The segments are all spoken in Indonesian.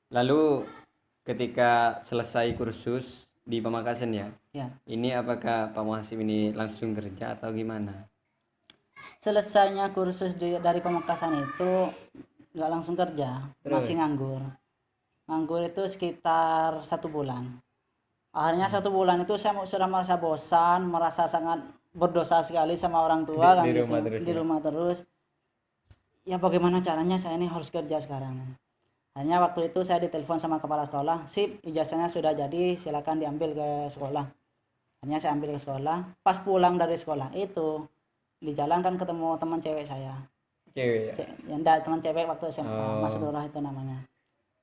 Lalu ketika selesai kursus di Pamekasan ya, Ya, ini apakah Pak Muhasim ini langsung kerja atau gimana? selesainya kursus dari Pamekasan itu nggak langsung kerja, Terus, masih nganggur. Nganggur itu sekitar 1 bulan. Akhirnya hmm, 1 bulan itu saya sudah merasa bosan, merasa sangat berdosa sekali sama orang di, tua kan di rumah gitu, terus di ya. rumah terus. Ya bagaimana caranya saya ini harus kerja sekarang. Hanya waktu itu saya ditelepon sama kepala sekolah, sip ijazahnya sudah jadi, silakan diambil ke sekolah. Hanya saya ambil ke sekolah. Pas pulang dari sekolah itu di jalan kan ketemu teman cewek saya. Cewek ya. Yang enggak, teman cewek waktu SMA, Mas Oh, Dorah itu namanya.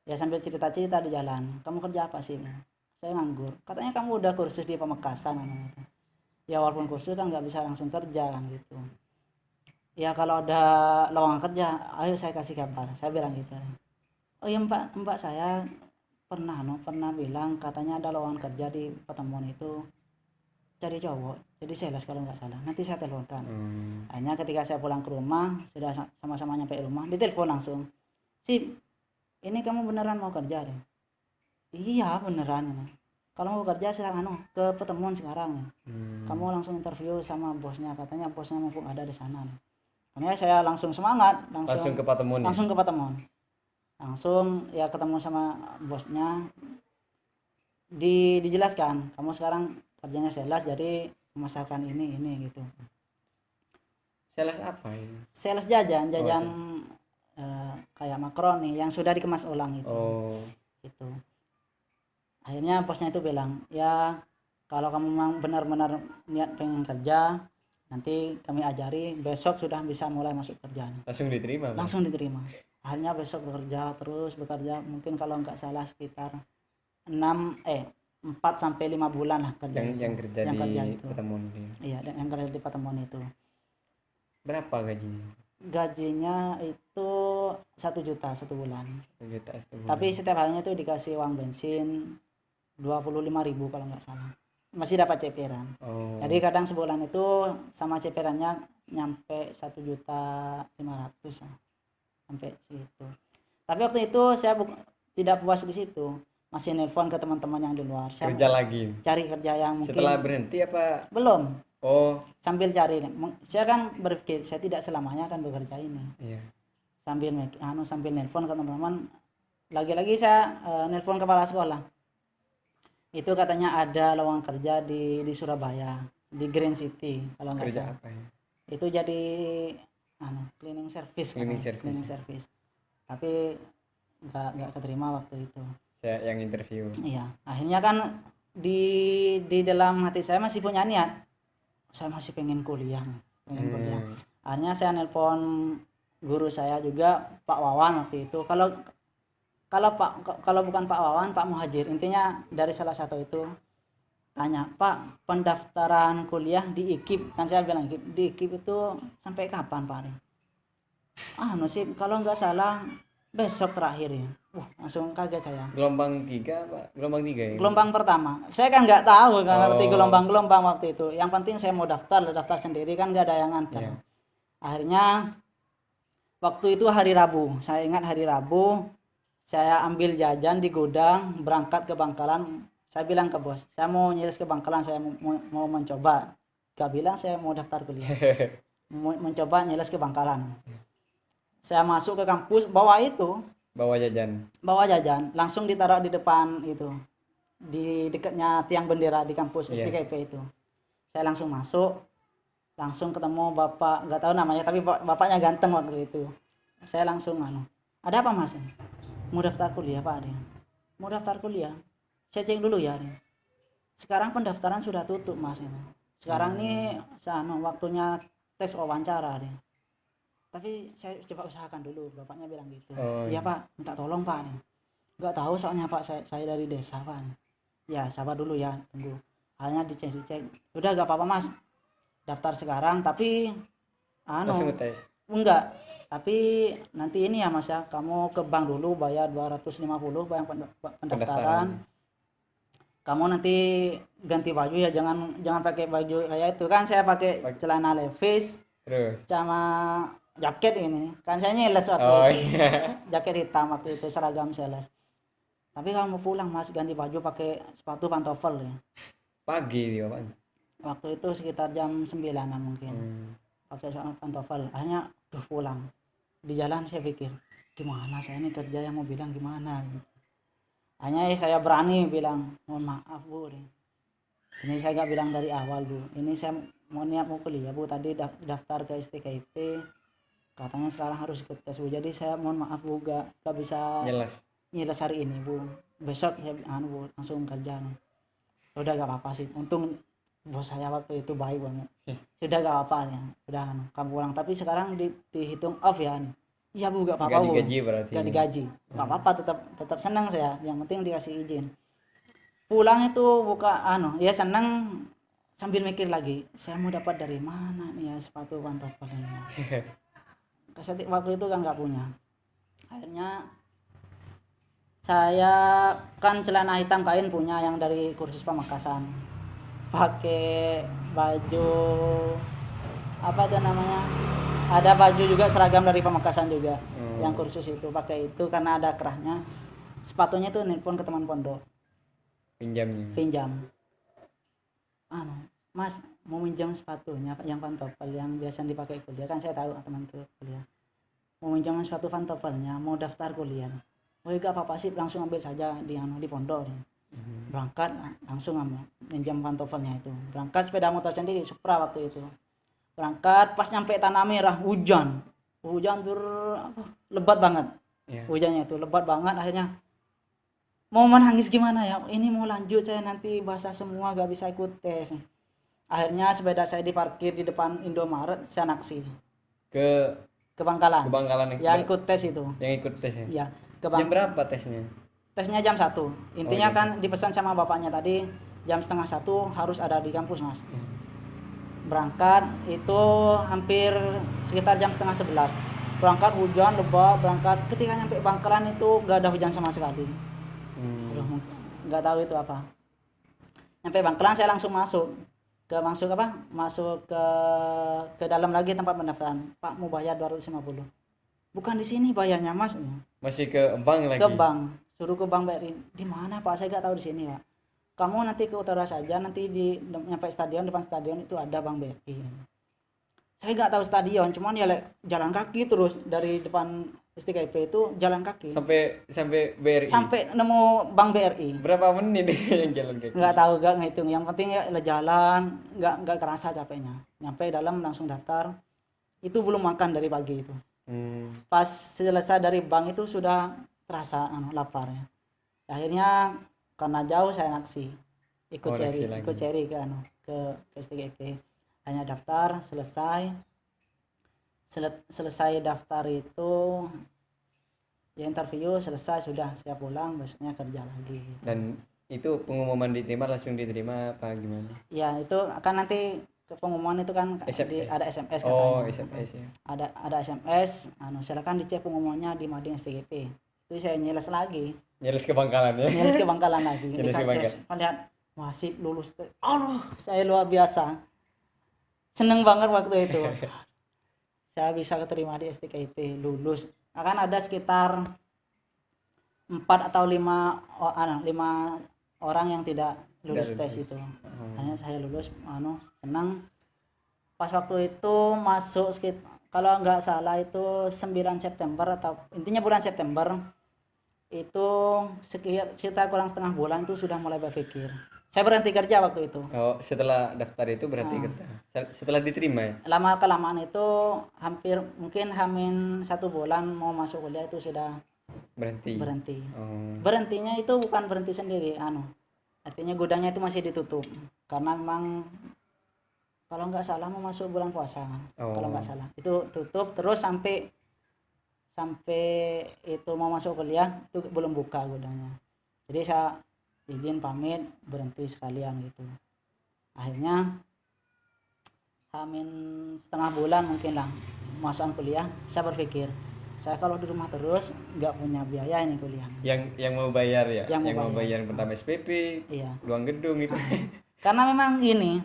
Ya sambil cerita-cerita di jalan. Kamu kerja apa sih? Saya nganggur. Katanya kamu udah kursus di Pamekasan. Ya walaupun kursus kan nggak bisa langsung kerja kan gitu. Ya kalau ada lowongan kerja, ayo saya kasih kabar. Saya bilang gitu. Oh iya mbak, mbak saya pernah bilang katanya ada lowongan kerja di pertemuan itu cari cowok. Jadi sales kalau nggak salah. Nanti saya teleponkan. hmm. Hanya ketika saya pulang ke rumah, sudah sama-sama nyampe rumah, ditelepon langsung. Sip, ini kamu beneran mau kerja deh? Iya beneran. Kalau mau kerja silakan ke pertemuan sekarang ya. Kamu Hmm. langsung interview sama bosnya, katanya bosnya mumpung ada di sana. Makanya saya langsung semangat, Langsung ke Patemon ya. langsung ke pertemuan, langsung ya ketemu sama bosnya, dijelaskan kamu sekarang kerjanya sales jadi memasarkan ini gitu. Sales apa ini? Sales jajan Oh, jajan kayak makaroni yang sudah dikemas ulang itu oh, gitu. Akhirnya bosnya itu bilang ya kalau kamu memang benar-benar niat pengen kerja, nanti kami ajari, besok sudah bisa mulai masuk kerja. langsung diterima, Bang. Langsung diterima. Akhirnya besok bekerja terus bekerja, mungkin kalau nggak salah sekitar 6 4 sampai 5 bulan lah kerja itu. Yang kerja Yang di kerja itu. Patemon ini. Iya, yang kerja di pertemuan itu. Berapa gajinya? Gajinya itu 1 juta 1 bulan. 1 juta Tapi sebulan. setiap harinya itu dikasih uang bensin 25.000 kalau nggak salah. Masih dapat ceperan. Jadi Oh, kadang sebulan itu sama ceperannya nyampe 1.500.000 sampai situ. Tapi waktu itu saya tidak puas di situ, masih nelpon ke teman-teman yang di luar. Saya kerja lagi. cari kerja yang mungkin Setelah berhenti apa? belum, Oh, sambil cari. Saya kan berpikir saya tidak selamanya akan bekerja ini. iya. Sambil nelpon ke teman-teman. Lagi-lagi saya nelpon kepala sekolah. Itu katanya ada lowongan kerja di Surabaya, di Green City kalau nggak Kerja salah. apa ya? Itu jadi cleaning service Cleaning katanya, service. cleaning service. Tapi nggak keterima waktu itu. Saya yang interview. Iya, akhirnya kan di dalam hati saya masih punya niat, saya masih pengen kuliah, pengen kuliah. Hmm. Akhirnya saya nelpon guru saya juga, Pak Wawan waktu itu. Kalau kalau Pak kalau bukan Pak Wawan, Pak Muhajir, intinya dari salah satu itu, tanya Pak, pendaftaran kuliah di IKIP, kan saya bilang IKIP, di IKIP itu sampai kapan Pak? Nasib kalau nggak salah besok terakhir ya. Wah langsung kaget saya. Gelombang tiga apa? Gelombang tiga ya? Gelombang pertama saya kan nggak tahu, nggak ngerti Oh, gelombang-gelombang waktu itu. Yang penting saya mau daftar sendiri kan nggak ada yang nganter. iya. Akhirnya waktu itu hari Rabu, saya ingat hari Rabu, saya ambil jajan di gudang, berangkat ke Bangkalan. Saya bilang ke bos, saya mau nyiris ke Bangkalan, saya mau mencoba. Gak bilang saya mau daftar kuliah, mau mencoba nyiris ke Bangkalan. Saya masuk ke kampus, Bawa jajan. bawa jajan, langsung ditaruh di depan itu, di dekatnya tiang bendera di kampus Iya. STKP itu. Saya langsung masuk, langsung ketemu bapak, nggak tahu namanya tapi bapaknya ganteng waktu itu. Saya langsung ada apa mas? Mau daftar kuliah pak? Dia mau daftar kuliah, saya cek dulu ya. Dia sekarang pendaftaran sudah tutup mas ini. Sekarang nih waktunya tes wawancara. Dia tapi saya coba usahakan dulu, bapaknya bilang gitu. Oh, Iya iya. pak, minta tolong pak nih, nggak tahu soalnya pak, saya dari desa pak. Ya sabar dulu ya, tunggu. Hanya dicek, udah gak apa-apa mas, daftar sekarang tapi Langsung anu ngetes. enggak, tapi nanti ini ya mas ya, kamu ke bank dulu bayar 250 bayar Pendaftaran. pendaftaran. Kamu nanti ganti baju ya, jangan jangan pakai baju kayak itu kan, saya pakai celana levis Terus. sama jaket, ini kan saya nyeles waktu Oh itu, iya. jaket hitam waktu itu seragam sales. tapi kalau mau pulang mas ganti baju pakai sepatu pantofel ya. Pagi dia Pak. Waktu itu sekitar jam 9-an mungkin. Pakai pantofel. Akhirnya pulang. Di jalan saya pikir, gimana saya ini kerja yang mau bilang gimana gitu. Hanya saya berani bilang, mohon maaf Bu, ini saya nggak bilang dari awal Bu, ini saya mau niat mau kuliah Bu, tadi daftar ke STKIP, katanya sekarang harus ikut tes Bu, jadi saya mohon maaf Bu, gak bisa nyeles hari ini Bu, besok ya Bu, langsung kerja. Udah gak apa-apa sih, untung bos saya waktu itu baik banget, sudah gak apa-apa ya, udah kamu pulang, tapi sekarang dihitung off ya nih. Iya Bu, gak apa-apa Bu. Digaji berarti. Gak digaji. Gak apa-apa, tetap senang saya. Yang penting dikasih izin. Pulang itu ya senang sambil mikir lagi. Saya mau dapat dari mana nih ya sepatu pantofel ini. Waktu itu kan nggak punya. Akhirnya saya kan celana hitam kain punya yang dari kursus Pamekasan. Pakai baju apa itu namanya? Ada baju juga seragam dari Pamekasan juga. Yang kursus itu pakai itu karena ada kerahnya. Sepatunya itu nelpon ke teman pondok, pinjam. Mas mau minjam sepatunya yang pantofel yang biasa dipakai kuliah, kan saya tahu teman tuh kuliah, mau minjam sepatu pantofelnya, mau daftar kuliah. Oh gak apa-apa sih, langsung ambil saja di pondok. Berangkat langsung minjam pantofelnya itu, berangkat sepeda motor sendiri Supra waktu itu. Berangkat pas nyampe Tanah Merah hujan lebat banget. Hujannya itu lebat banget. Akhirnya mau menangis gimana ya, ini mau lanjut saya nanti basah semua gak bisa ikut tes. Akhirnya sepeda saya diparkir di depan Indomaret, saya naksi ke Bangkalan yang ikut tes itu. Yang ikut tesnya ya, jam berapa tesnya? Tesnya jam 1. Intinya kan dipesan sama bapaknya tadi jam 12:30 harus ada di kampus mas. Berangkat itu hampir sekitar jam 10:30. Berangkat hujan lebat, berangkat ketika nyampe Bangkalan itu gak ada hujan sama sekali. Nggak tahu itu apa. Nyampe Bangkalan saya langsung masuk ke dalam lagi tempat pendaftaran. Pak mau bayar 250. Bukan di sini bayarnya mas. Masih ke bank lagi. Ke bank, suruh ke bank BRI. Di mana Pak? Saya nggak tahu di sini Pak. Kamu nanti ke utara saja, nanti nyampe stadion, depan stadion itu ada bank BRI. Saya nggak tahu stadion, cuman ya jalan kaki terus dari depan STKIP itu jalan kaki sampai BRI, sampai nemu bank BRI. Berapa menit yang jalan kaki? Nggak tahu, nggak ngitung, yang penting ya jalan, nggak kerasa capeknya. Nyampe dalam langsung daftar. Itu belum makan dari pagi itu. Pas selesai dari bank itu sudah terasa lapar ya. Akhirnya karena jauh saya naksi ikut ceri ke STKIP. Hanya daftar, selesai daftar itu ya interview selesai, sudah saya pulang, besoknya kerja lagi. Dan itu pengumuman langsung diterima apa gimana? Ya itu akan nanti pengumuman itu kan ada SMS katanya. Oh SMS ya. Ada SMS, silakan dicek pengumumannya di Mading STKIP. Itu saya nyeles ke Bangkalan lagi. Lihat masih lulus. Saya luar biasa seneng banget waktu itu. Saya bisa keterima di STKIP, lulus. Akan ada sekitar 4 atau 5 orang yang tidak lulus tes itu. Hanya saya lulus, senang. Pas waktu itu masuk kalau nggak salah itu 9 September atau intinya bulan September itu sekitar kurang setengah bulan itu sudah mulai berpikir. Saya berhenti kerja waktu itu. Oh, setelah daftar itu berarti kerja. Setelah diterima ya? Lama kelamaan itu hampir mungkin hamin 1 bulan mau masuk kuliah itu sudah berhenti. Berhentinya itu bukan berhenti sendiri, artinya gudangnya itu masih ditutup karena memang kalau nggak salah mau masuk bulan puasa kalau nggak salah itu tutup terus sampai itu mau masuk kuliah itu belum buka gudangnya. Jadi saya izin pamit berhenti sekalian gitu. Akhirnya hamin setengah bulan mungkin lah masukan kuliah, saya berpikir saya kalau di rumah terus nggak punya biaya ini kuliah. Yang mau bayar ya? Yang mau bayar pertama SPP, iya. Ruang gedung itu. Karena memang gini,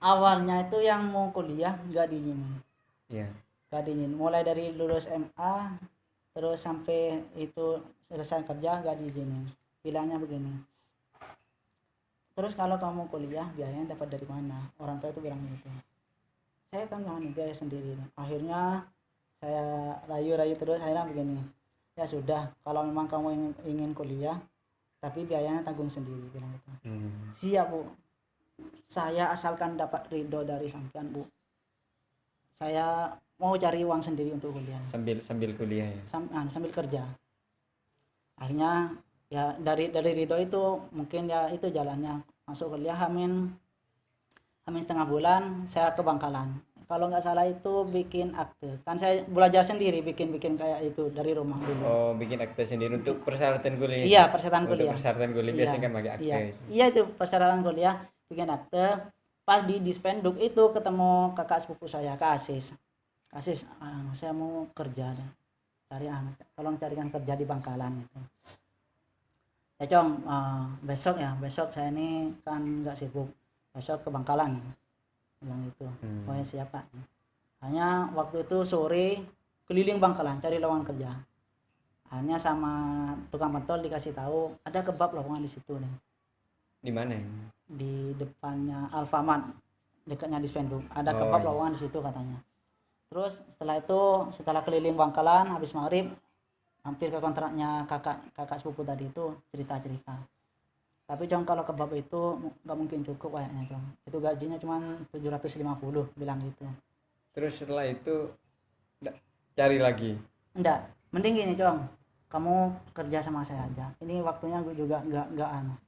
awalnya itu yang mau kuliah nggak diizinin. Iya. Nggak diizinin. Mulai dari lulus MA terus sampai itu selesai kerja nggak diizinin. Bilangnya begini, terus kalau kamu kuliah biayanya dapat dari mana? Orang tua itu bilang gitu. Saya kan nggak biaya sendiri. Akhirnya saya rayu-rayu terus, akhirnya begini, ya sudah, kalau memang kamu ingin kuliah tapi biayanya tanggung sendiri, bilang gitu. Siap Bu, saya asalkan dapat ridho dari sampean Bu, saya mau cari uang sendiri untuk kuliah sambil kuliah ya. sambil kerja. Akhirnya ya dari ridho itu mungkin ya itu jalannya, masuk kuliah hamin setengah bulan saya ke Bangkalan. Kalau nggak salah itu bikin akte, kan saya belajar sendiri bikin kayak itu dari rumah dulu. Oh, bikin akte sendiri untuk persyaratan kuliah. Iya, persyaratan Untuk kuliah. persyaratan kuliah Iya, biasanya kan pakai akte. Iya itu persyaratan kuliah, bikin akte. Pas di Dispenduk itu ketemu kakak sepupu saya, Kak Asis. Saya mau kerja deh. Tolong carikan kerja di Bangkalan itu. Ya Cong, besok saya ini kan nggak sibuk, besok ke Bangkalan, bilang gitu. Oh ya siapa? Hanya waktu itu sore keliling Bangkalan cari lowongan kerja. Hanya sama tukang pentol dikasih tahu ada kebab lowongan di situ nih. Di mana? Di depannya Alfamart, dekatnya Dispenduk. Ada kebab lowongan di situ katanya. Terus setelah keliling Bangkalan habis maghrib, hampir ke kontraknya kakak sepupu tadi itu, cerita. Tapi Cong, kalau kebab itu nggak mungkin cukup kayaknya Cong. Itu gajinya cuma 750, bilang gitu. Terus setelah itu cari lagi? Enggak, mending gini Cong, kamu kerja sama saya aja. Ini waktunya gue juga nggak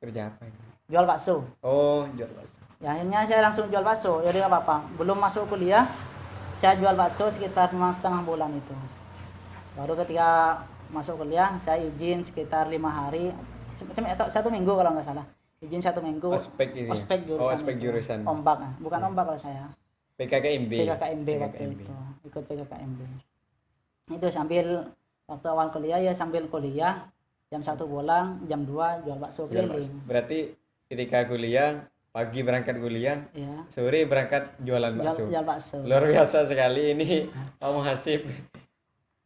Kerja apa ini? jual bakso. Oh, jual bakso. Ya akhirnya saya langsung jual bakso. Jadi nggak apa-apa. Belum masuk kuliah, saya jual bakso sekitar 1,5 bulan itu. Baru ketika masuk kuliah saya izin sekitar 5 hari, 1 minggu kalau nggak salah, izin 1 minggu. Ospek jurusan ombak, bukan ombak kalau saya, PKKMB waktu itu, ikut PKKMB itu sambil waktu awal kuliah ya, sambil kuliah jam 1 pulang, jam 2 jual bakso keliling. Berarti ketika kuliah pagi berangkat kuliah, ya, sore berangkat jualan bakso. Jual bakso. Luar biasa sekali ini Pak Muhasib,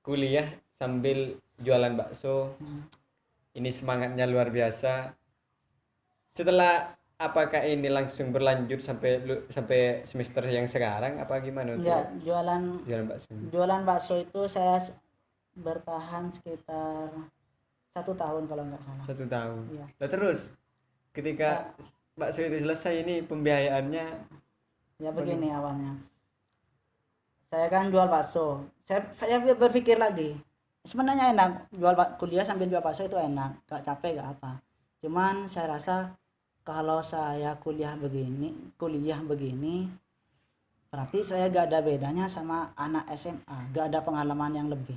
kuliah sambil jualan bakso. Ini semangatnya luar biasa. Setelah, apakah ini langsung berlanjut sampai semester yang sekarang apa gimana? Enggak, jualan bakso itu saya bertahan sekitar 1 tahun kalau nggak salah. 1 tahun. Ya. Nah, terus ketika bakso itu selesai, ini pembiayaannya ya begini awalnya. Saya kan jual bakso, saya berpikir lagi, sebenarnya enak kuliah sambil jual bakso itu enak, gak capek gak apa. Cuman saya rasa kalau saya kuliah begini berarti saya gak ada bedanya sama anak SMA, gak ada pengalaman yang lebih.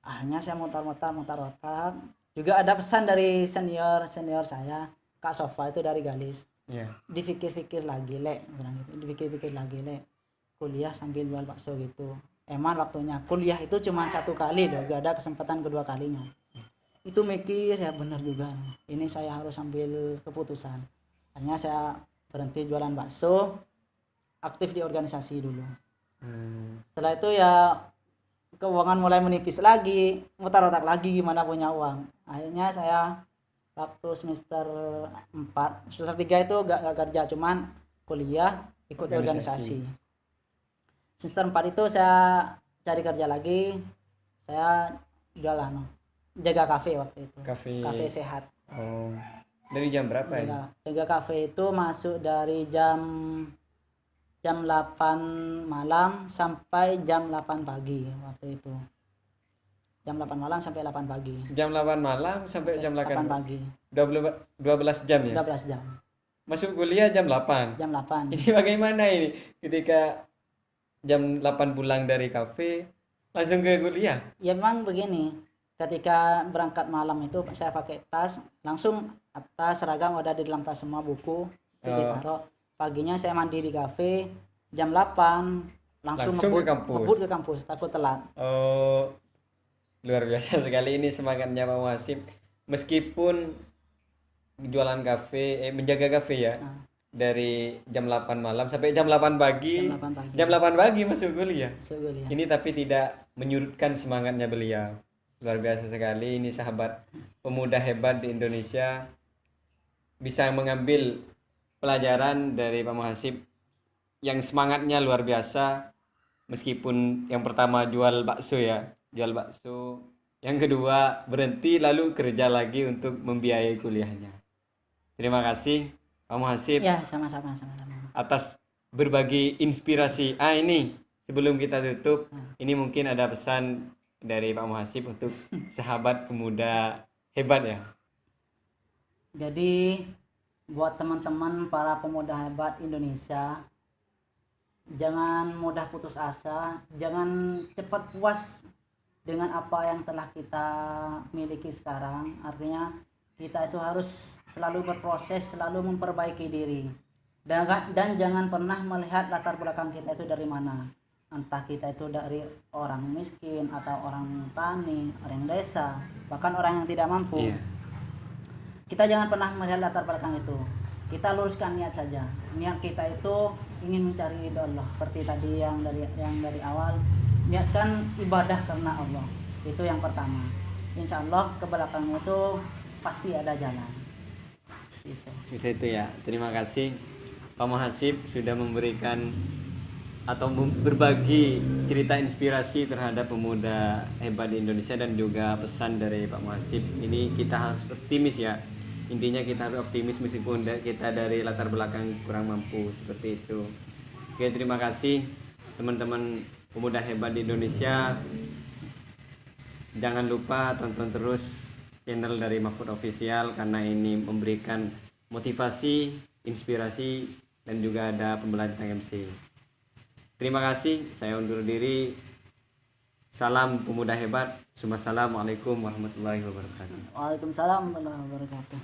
Akhirnya saya mutar-mutar, juga ada pesan dari senior saya, Kak Sofa itu dari Galis. Yeah. Dipikir-pikir lagi Lek, bilang gitu. Kuliah sambil jual bakso gitu. Emang waktunya kuliah itu cuma 1 kali loh, gak ada kesempatan kedua kalinya. Itu mikir ya benar juga. Ini saya harus ambil keputusan. Akhirnya saya berhenti jualan bakso, aktif di organisasi dulu. Setelah itu ya keuangan mulai menipis lagi, mutar otak lagi gimana punya uang. Akhirnya saya waktu semester 3 itu gak kerja, cuman kuliah ikut organisasi. Semester 4 itu saya cari kerja lagi, saya jualan, jaga kafe waktu itu. Kafe sehat. Oh, dari jam berapa ya? Jaga kafe itu masuk dari jam 8 malam sampai jam 8 pagi waktu itu. Jam 8 malam sampai 8 pagi. Jam 8 malam sampai jam 8 pagi. 12 jam ya? 12 jam. Masuk kuliah jam 8. Jam 8. Ini bagaimana ini? Ketika jam 8 pulang dari kafe langsung ke kuliah? Ya memang begini. Ketika berangkat malam itu saya pakai tas, langsung tas seragam ada di dalam tas semua, buku itu ditaruh. Paginya saya mandi di kafe, jam 8 langsung ngebut ke kampus, takut telat. Oh, luar biasa sekali ini semangatnya Pak Muhasib. Meskipun jualan kafe, menjaga kafe ya, dari jam 8 malam sampai jam 8 pagi. Jam 8 pagi masuk kuliah. Ini tapi tidak menyurutkan semangatnya beliau. luar biasa sekali ini sahabat pemuda hebat di Indonesia bisa mengambil pelajaran dari Pak Muhasib yang semangatnya luar biasa, meskipun yang pertama jual bakso ya, jual bakso, yang kedua berhenti lalu kerja lagi untuk membiayai kuliahnya. Terima kasih Pak Muhasib Ya, sama-sama, sama-sama. atas berbagi inspirasi. Ini sebelum kita tutup, ini mungkin ada pesan dari Pak Muhasib untuk sahabat pemuda hebat ya. Jadi buat teman-teman para pemuda hebat Indonesia, jangan mudah putus asa, jangan cepat puas dengan apa yang telah kita miliki sekarang. Artinya kita itu harus selalu berproses, selalu memperbaiki diri. Dan jangan pernah melihat latar belakang kita itu dari mana. Entah kita itu dari orang miskin atau orang tani, orang desa, bahkan orang yang tidak mampu. Iya. Kita jangan pernah melihat latar belakang itu. Kita luruskan niat saja. Niat kita itu ingin mencari ridho Allah, seperti tadi yang dari awal, niatkan ibadah karena Allah. Itu yang pertama. Insya Allah ke belakang itu pasti ada jalan. Itu ya. Terima kasih Pak Muhasib sudah memberikan atau berbagi cerita inspirasi terhadap pemuda hebat di Indonesia, dan juga pesan dari Pak Muhasib. Ini kita harus optimis ya. Intinya kita harus optimis meskipun kita dari latar belakang kurang mampu, seperti itu. Oke, terima kasih teman-teman pemuda hebat di Indonesia. Jangan lupa tonton terus channel dari Mahfud Official karena ini memberikan motivasi, inspirasi, dan juga ada pembelajaran tentang MC. Terima kasih, saya undur diri. Salam pemuda hebat. Assalamualaikum warahmatullahi wabarakatuh. Waalaikumsalam warahmatullahi wabarakatuh.